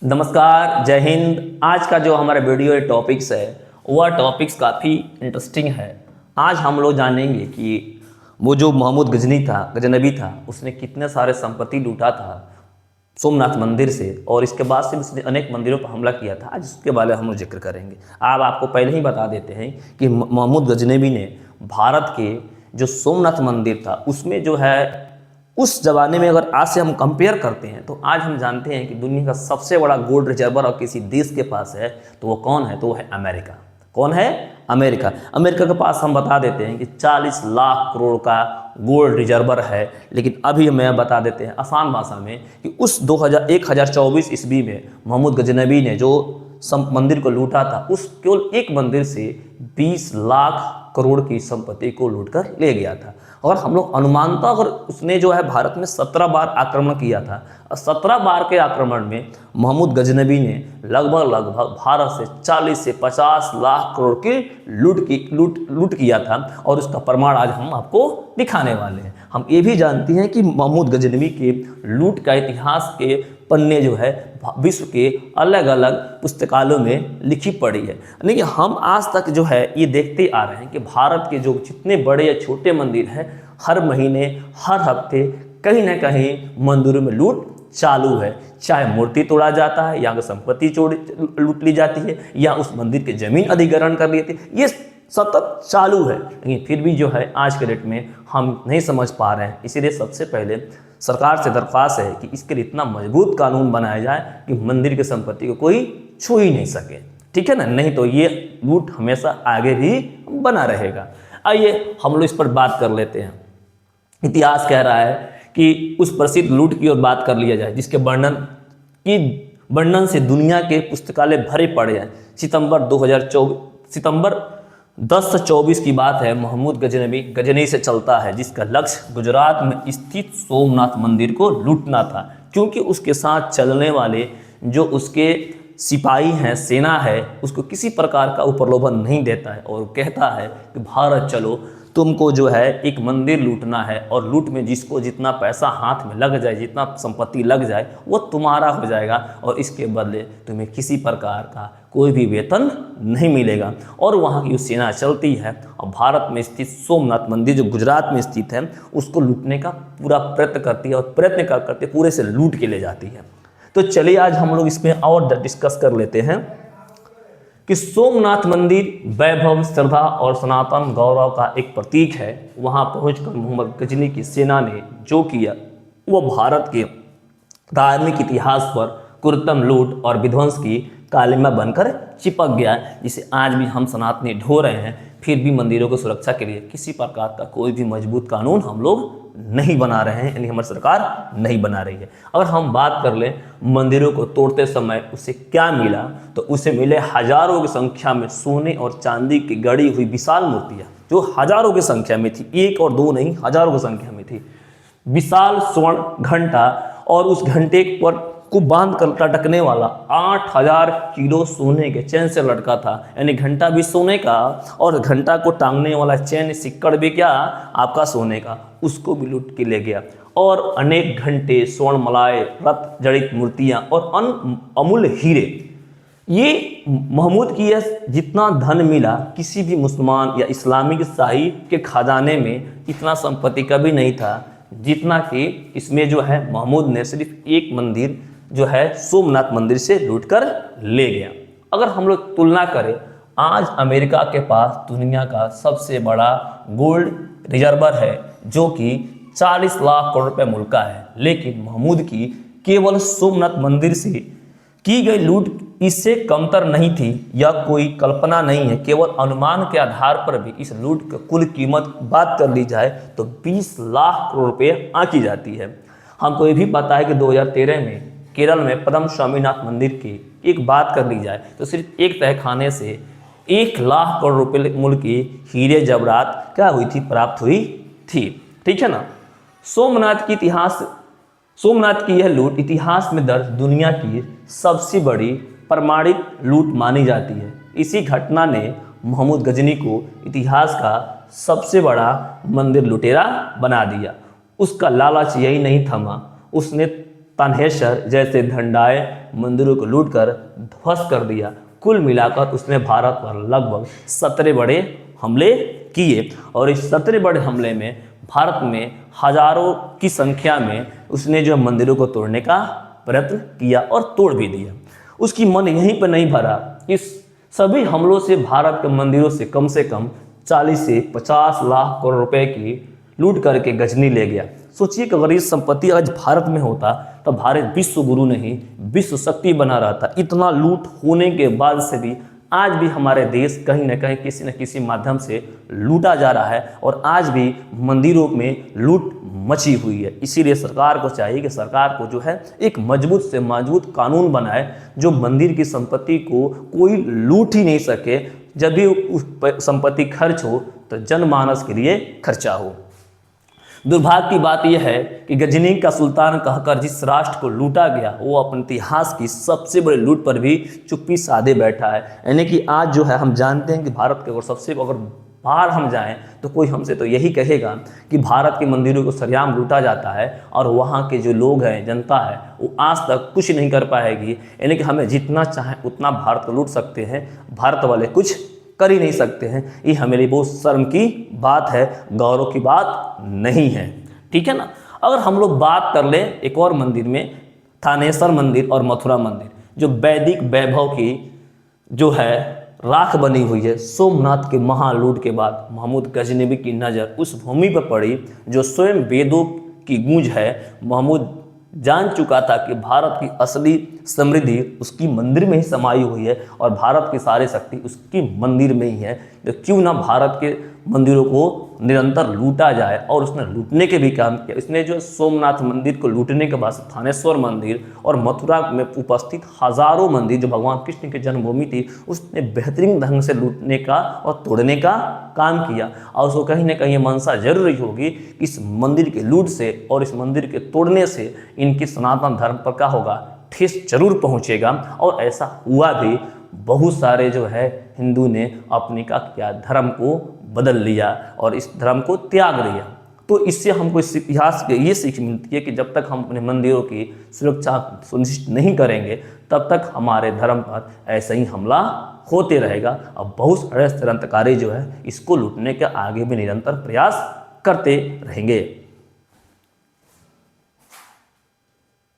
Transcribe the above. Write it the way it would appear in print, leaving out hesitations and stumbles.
नमस्कार, जय हिंद। आज का जो हमारा वीडियो टॉपिक्स है वह टॉपिक्स काफ़ी इंटरेस्टिंग है। आज हम लोग जानेंगे कि वो जो मोहम्मद गजनबी था उसने कितने सारे संपत्ति लूटा था सोमनाथ मंदिर से, और इसके बाद से उसने अनेक मंदिरों पर हमला किया था। आज उसके बारे में हम लोग जिक्र करेंगे। आपको पहले ही बता देते हैं कि मोहम्मद गजनबी ने भारत के जो सोमनाथ मंदिर था उसमें जो है उस ज़माने में अगर आज से हम कंपेयर करते हैं तो आज हम जानते हैं कि दुनिया का सबसे बड़ा गोल्ड रिजर्वर और किसी देश के पास है तो वो कौन है? तो वो है अमेरिका। कौन है? अमेरिका। अमेरिका के पास हम बता देते हैं कि 40 लाख करोड़ का गोल्ड रिजर्वर है। लेकिन अभी मैं बता देते हैं आसान भाषा में कि उस 2024 ईस्वी में मोहम्मद गजनबी ने जो मंदिर को लूटा था उस केवल एक मंदिर से 20 लाख करोड़ की संपत्ति को लूटकर ले गया था। और हम लोग अनुमानता अगर उसने जो है भारत में 17 बार आक्रमण किया था और 17 बार के आक्रमण में मोहम्मद गजनबी ने लगभग भारत से 40 से 50 लाख करोड़ की लूट किया था। और उसका प्रमाण आज हम आपको दिखाने वाले हैं। हम ये भी जानते हैं कि मोहम्मद गजनबी के लूट का इतिहास के पन्ने जो है विश्व के अलग अलग पुस्तकालयों में लिखी पड़ी है। लेकिन हम आज तक जो है ये देखते आ रहे हैं कि भारत के जो जितने बड़े या छोटे मंदिर हैं हर महीने हर हफ्ते कहीं ना कहीं मंदिरों में लूट चालू है। चाहे मूर्ति तोड़ा जाता है या संपत्ति लूट ली जाती है या उस मंदिर के जमीन अधिग्रहण कर लेती है, ये सतत चालू है। लेकिन फिर भी जो है आज के डेट में हम नहीं समझ पा रहे हैं। इसीलिए सबसे पहले सरकार से दरख्वास्त है कि इसके लिए इतना मजबूत कानून बनाया जाए कि मंदिर की संपत्ति को कोई छू ही नहीं सके। ठीक है ना? नहीं तो ये लूट हमेशा आगे भी बना रहेगा। आइए हम लोग इस पर बात कर लेते हैं। इतिहास कह रहा है कि उस प्रसिद्ध लूट की ओर बात कर लिया जाए जिसके वर्णन से दुनिया के पुस्तकालय भरे पड़े हैं। सितंबर 1024 की बात है। मोहम्मद गजनी से चलता है जिसका लक्ष्य गुजरात में स्थित सोमनाथ मंदिर को लूटना था, क्योंकि उसके साथ चलने वाले जो उसके सिपाही हैं, सेना है, उसको किसी प्रकार का प्रलोभन नहीं देता है और कहता है कि भारत चलो, तुमको जो है एक मंदिर लूटना है और लूट में जिसको जितना पैसा हाथ में लग जाए, जितना संपत्ति लग जाए वो तुम्हारा हो जाएगा और इसके बदले तुम्हें किसी प्रकार का कोई भी वेतन नहीं मिलेगा। और वहाँ की सेना चलती है और भारत में स्थित सोमनाथ मंदिर जो गुजरात में स्थित है उसको लूटने का पूरा प्रयत्न करती है और प्रयत्न करते पूरे से लूट के ले जाती है। तो चलिए आज हम लोग इसमें और डिस्कस कर लेते हैं कि सोमनाथ मंदिर वैभव, श्रद्धा और सनातन गौरव का एक प्रतीक है। वहां पहुंचकर मोहम्मद गजनी की सेना ने जो किया वह भारत के धार्मिक इतिहास पर कुरतम लूट और विध्वंस की कालिमा बनकर चिपक गया, जिसे आज भी हम सनातनी ढो रहे हैं। फिर भी मंदिरों की सुरक्षा के लिए किसी प्रकार का कोई भी मजबूत कानून हम लोग नहीं बना रहे हैं, यानी हमारी सरकार नहीं बना रही है। अगर हम बात कर लें मंदिरों को तोड़ते समय उसे क्या मिला, तो उसे मिले हजारों की संख्या में सोने और चांदी की गढ़ी हुई विशाल मूर्तियां जो हजारों की संख्या में थी, एक और दो नहीं, हजारों की संख्या में थी। विशाल स्वर्ण घंटा और उस घंटे पर को बांध कर लटकने वाला 8000 किलो सोने के चैन से लटका था, यानी घंटा भी सोने का और घंटा को टांगने वाला चैन सिक्कड़ भी क्या आपका सोने का, उसको भी लूट के ले गया। और अनेक घंटे, स्वर्ण मलाए, रत्न जड़ित मूर्तियां और अमूल्य हीरे, ये महमूद की यह जितना धन मिला किसी भी मुसलमान या इस्लामिक शाही के खजाने में इतना संपत्ति कभी नहीं था जितना कि इसमें जो है महमूद ने सिर्फ एक मंदिर जो है सोमनाथ मंदिर से लूटकर ले गया। अगर हम लोग तुलना करें, आज अमेरिका के पास दुनिया का सबसे बड़ा गोल्ड रिजर्वर है जो कि 40 लाख करोड़ रुपए मूल्य का है, लेकिन महमूद की केवल सोमनाथ मंदिर से की गई लूट इससे कमतर नहीं थी। यह कोई कल्पना नहीं है, केवल अनुमान के आधार पर भी इस लूट की कुल कीमत बात कर ली जाए तो 20 लाख करोड़ रुपये आंकी जाती है। हमको ये भी पता है कि 2013 में केरल में पद्म स्वामीनाथ मंदिर की एक बात कर ली जाए तो सिर्फ एक तहखाने से 1 लाख करोड़ रुपए मूल्य की हीरे जवाहरात क्या हुई थी, प्राप्त हुई थी। ठीक है ना? सोमनाथ की यह लूट इतिहास में दर्ज दुनिया की सबसे बड़ी प्रमाणित लूट मानी जाती है। इसी घटना ने मोहम्मद गजनी को इतिहास का सबसे बड़ा मंदिर लुटेरा बना दिया। उसका लालच यही नहीं थमा, उसने तान्हेश्वर जैसे धंडाए मंदिरों को लूटकर ध्वस्त कर दिया। कुल मिलाकर उसने भारत पर लगभग 17 बड़े हमले किए और इस 17 बड़े हमले में भारत में हजारों की संख्या में उसने जो मंदिरों को तोड़ने का प्रयत्न किया और तोड़ भी दिया। उसकी मन यहीं पर नहीं भरा। इस सभी हमलों से भारत के मंदिरों से कम 40 से 50 लाख करोड़ रुपए की लूट करके गजनी ले गया। सोचिए कि अगर ये संपत्ति आज भारत में होता तो भारत विश्व गुरु नहीं विश्व शक्ति बना रहता। इतना लूट होने के बाद से भी आज भी हमारे देश कहीं ना कहीं किसी न किसी माध्यम से लूटा जा रहा है और आज भी मंदिरों में लूट मची हुई है। इसीलिए सरकार को चाहिए कि सरकार को जो है एक मजबूत से मजबूत कानून बनाए जो मंदिर की संपत्ति को कोई लूट ही नहीं सके। जब भी उस संपत्ति खर्च हो तो जनमानस के लिए खर्चा हो। दुर्भाग्य की बात यह है कि गजनी का सुल्तान कहकर जिस राष्ट्र को लूटा गया वो अपने इतिहास की सबसे बड़ी लूट पर भी चुप्पी साधे बैठा है। यानी कि आज जो है हम जानते हैं कि भारत के अगर बाहर हम जाएं तो कोई हमसे तो यही कहेगा कि भारत के मंदिरों को सरेआम लूटा जाता है और वहाँ के जो लोग हैं जनता है वो आज तक कुछ नहीं कर पाएगी। यानी कि हमें जितना चाहे उतना भारत को लूट सकते हैं, भारत वाले कुछ कर ही नहीं सकते हैं। ये हमारे लिए बहुत शर्म की बात है, गौरव की बात नहीं है। ठीक है ना। अगर हम लोग बात कर लें एक और मंदिर में, थानेश्वर मंदिर और मथुरा मंदिर जो वैदिक वैभव की जो है राख बनी हुई है। सोमनाथ के महालूट के बाद महमूद गजनबी की नज़र उस भूमि पर पड़ी जो स्वयं वेदों की गूंज है। महमूद जान चुका था कि भारत की असली समृद्धि उसकी मंदिर में ही समाई हुई है और भारत की सारी शक्ति उसकी मंदिर में ही है। तो क्यों ना भारत के मंदिरों को निरंतर लूटा जाए। और उसने लूटने के भी काम किया। इसने जो सोमनाथ मंदिर को लूटने के बाद थानेश्वर मंदिर और मथुरा में उपस्थित हजारों मंदिर जो भगवान कृष्ण की जन्मभूमि थी उसने बेहतरीन ढंग से लूटने का और तोड़ने का काम किया। और उसको कहीं ना कहीं मंशा जरूर रही होगी कि इस मंदिर के लूट से और इस मंदिर के तोड़ने से इनकी सनातन धर्म पर क्या होगा, ठेस जरूर पहुँचेगा। और ऐसा हुआ भी। बहुत सारे जो है हिंदू ने अपने का क्या धर्म को बदल लिया और इस धर्म को त्याग दिया। तो इससे हमको इस इतिहास के ये सीख मिलती है कि जब तक हम अपने मंदिरों की सुरक्षा सुनिश्चित नहीं करेंगे तब तक हमारे धर्म पर ऐसे ही हमला होते रहेगा। अब बहुत सारे षड्यंत्रकारी जो है इसको लूटने के आगे भी निरंतर प्रयास करते रहेंगे।